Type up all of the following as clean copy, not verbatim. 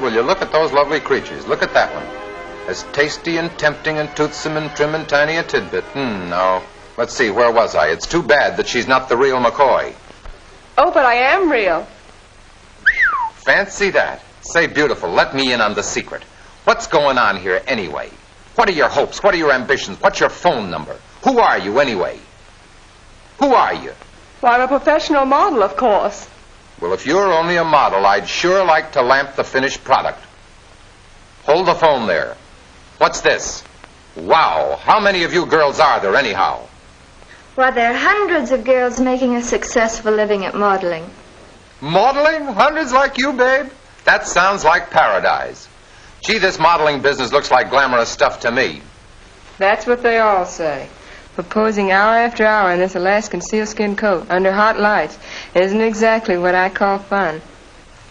will you look at those lovely creatures. Look at that one. As tasty and tempting and toothsome and trim and tiny a tidbit. Now, let's see, where was I? It's too bad that she's not the real McCoy. Oh, but I am real. Fancy that. Say, beautiful, let me in on the secret. What's going on here anyway? What are your hopes? What are your ambitions? What's your phone number? Who are you anyway? Who are you? Well, I'm a professional model, of course. Well, if you're only a model, I'd sure like to lamp the finished product. Hold the phone there. What's this? Wow, how many of you girls are there anyhow? Why, there are hundreds of girls making a successful living at modeling. Modeling? Hundreds like you, babe? That sounds like paradise. Gee, this modeling business looks like glamorous stuff to me. That's what they all say. But posing hour after hour in this Alaskan sealskin coat under hot lights isn't exactly what I call fun.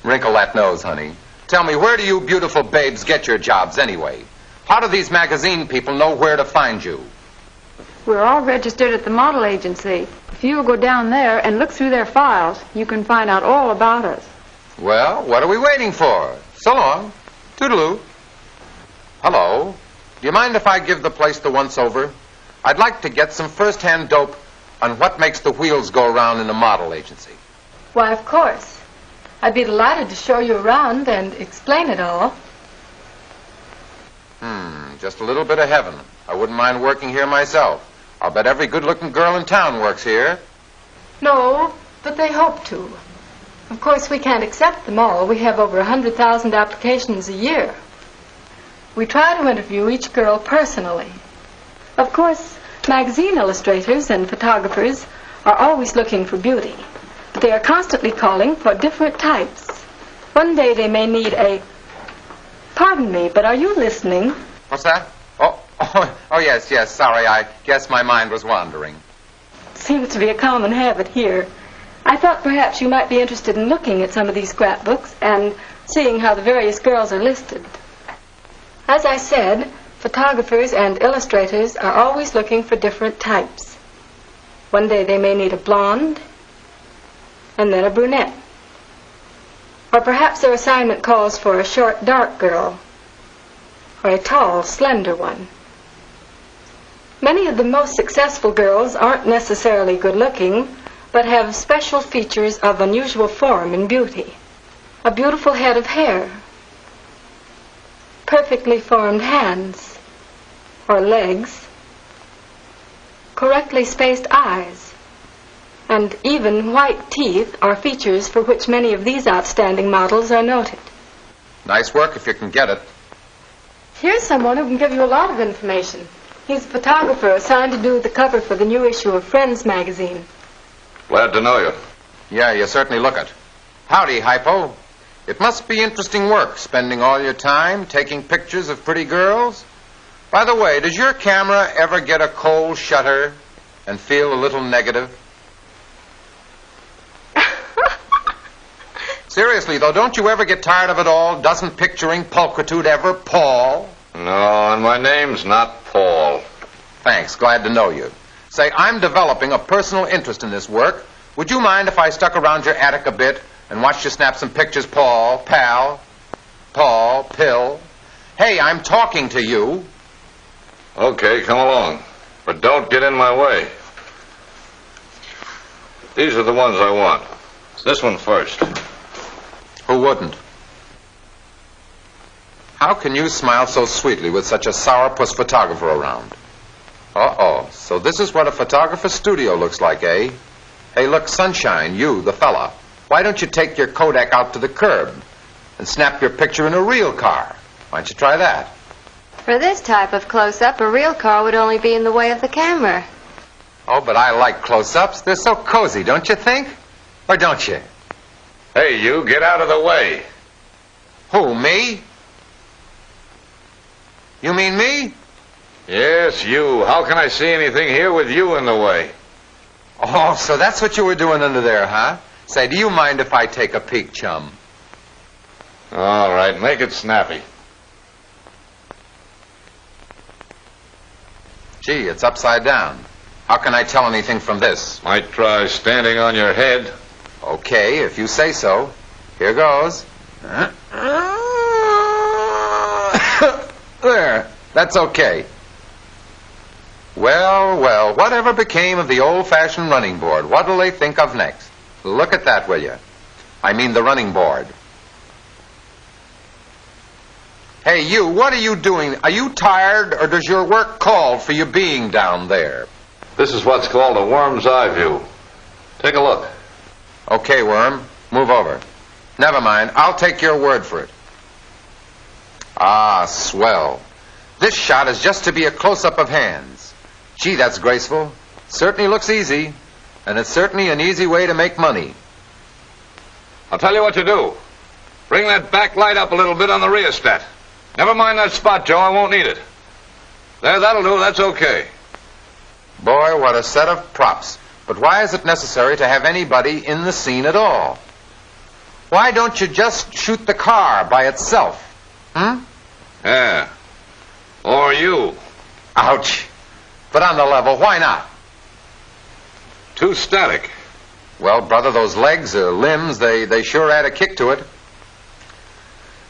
Wrinkle that nose, honey. Tell me, where do you beautiful babes get your jobs anyway? How do these magazine people know where to find you? We're all registered at the model agency. If you will go down there and look through their files, you can find out all about us. Well, what are we waiting for? So long. Toodaloo. Hello. Do you mind if I give the place the once-over? I'd like to get some first-hand dope on what makes the wheels go around in a model agency. Why, of course. I'd be delighted to show you around and explain it all. Just a little bit of heaven. I wouldn't mind working here myself. I'll bet every good-looking girl in town works here. No, but they hope to. Of course, we can't accept them all. We have over 100,000 applications a year. We try to interview each girl personally. Of course, magazine illustrators and photographers are always looking for beauty. But they are constantly calling for different types. One day they may need a... Pardon me, but are you listening? What's that? Oh, yes, sorry, I guess my mind was wandering. Seems to be a common habit here. I thought perhaps you might be interested in looking at some of these scrapbooks and seeing how the various girls are listed. As I said, photographers and illustrators are always looking for different types. One day they may need a blonde, and then a brunette. Or perhaps their assignment calls for a short, dark girl, or a tall, slender one. Many of the most successful girls aren't necessarily good-looking, but have special features of unusual form and beauty. A beautiful head of hair, perfectly formed hands or legs, correctly spaced eyes, and even white teeth are features for which many of these outstanding models are noted. Nice work if you can get it. Here's someone who can give you a lot of information. He's a photographer assigned to do the cover for the new issue of Friends magazine. Glad to know you. Yeah, you certainly look it. Howdy, Hypo. It must be interesting work, spending all your time taking pictures of pretty girls. By the way, does your camera ever get a cold shutter and feel a little negative? Seriously, though, don't you ever get tired of it all? Doesn't picturing pulchritude ever pall? No, and my name's not Paul. Thanks, glad to know you. Say, I'm developing a personal interest in this work. Would you mind if I stuck around your attic a bit and watched you snap some pictures, Paul, pal, Paul, pill? Hey, I'm talking to you. Okay, come along. But don't get in my way. These are the ones I want. This one first. Who wouldn't? How can you smile so sweetly with such a sourpuss photographer around? Uh-oh, so this is what a photographer's studio looks like, eh? Hey, look, Sunshine, you, the fella, why don't you take your Kodak out to the curb and snap your picture in a real car? Why don't you try that? For this type of close-up, a real car would only be in the way of the camera. Oh, but I like close-ups. They're so cozy, don't you think? Or don't you? Hey, you, get out of the way. Who, me? You mean me? Yes, you. How can I see anything here with you in the way? Oh, so that's what you were doing under there, huh? Say, do you mind if I take a peek, chum? All right, make it snappy. Gee, it's upside down. How can I tell anything from this? Might try standing on your head. Okay, if you say so. Here goes. There, that's okay. Well, well, whatever became of the old-fashioned running board? What'll they think of next? Look at that, will you? I mean the running board. Hey, you, what are you doing? Are you tired, or does your work call for you being down there? This is what's called a worm's eye view. Take a look. Okay, Worm, move over. Never mind, I'll take your word for it. Ah, swell. This shot is just to be a close-up of hands. Gee, that's graceful. Certainly looks easy, and it's certainly an easy way to make money. I'll tell you what to do. Bring that back light up a little bit on the rheostat. Never mind that spot, Joe. I won't need it. There, that'll do. That's okay. Boy, what a set of props. But why is it necessary to have anybody in the scene at all? Why don't you just shoot the car by itself? Yeah. Or you. Ouch. But on the level, why not? Too static. Well, brother, those legs or limbs, they sure add a kick to it.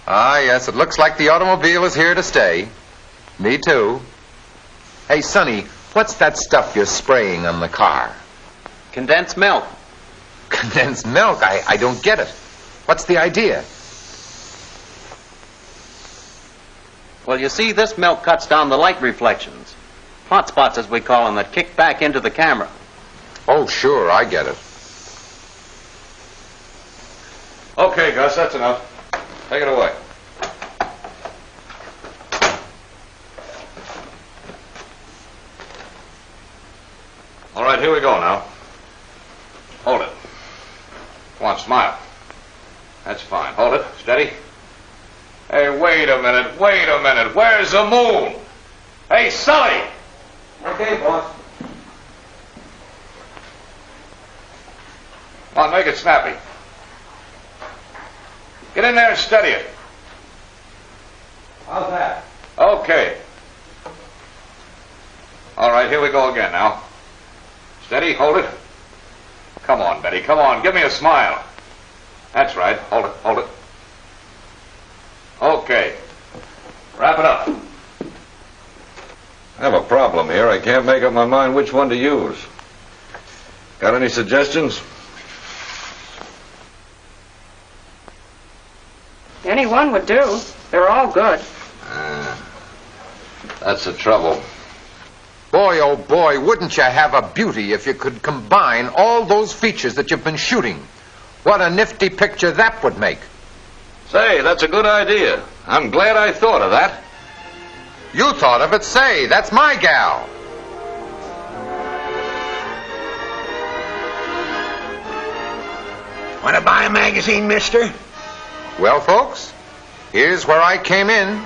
Ah, yes, it looks like the automobile is here to stay. Me too. Hey, Sonny, what's that stuff you're spraying on the car? Condensed milk. Condensed milk? I don't get it. What's the idea? Well, you see, this milk cuts down the light reflections. Hot spots, as we call them, that kick back into the camera. Oh, sure, I get it. Okay, Gus, that's enough. Take it away. All right, here we go now. Hold it. Come on, smile. That's fine. Hold it. Steady. Hey, wait a minute. Wait a minute. Where's the moon? Hey, Sully! Okay, boss. Come on, make it snappy. Get in there and steady it. How's that? Okay. All right, here we go again now. Steady, hold it. Come on, Betty, come on, give me a smile. That's right, hold it, hold it. Okay. Wrap it up. I have a problem here. I can't make up my mind which one to use. Got any suggestions? Any one would do. They're all good. That's the trouble. Boy, oh boy, wouldn't you have a beauty if you could combine all those features that you've been shooting? What a nifty picture that would make. Say, that's a good idea. I'm glad I thought of that. You thought of it, say, that's my gal. Want to buy a magazine, mister? Well, folks, here's where I came in.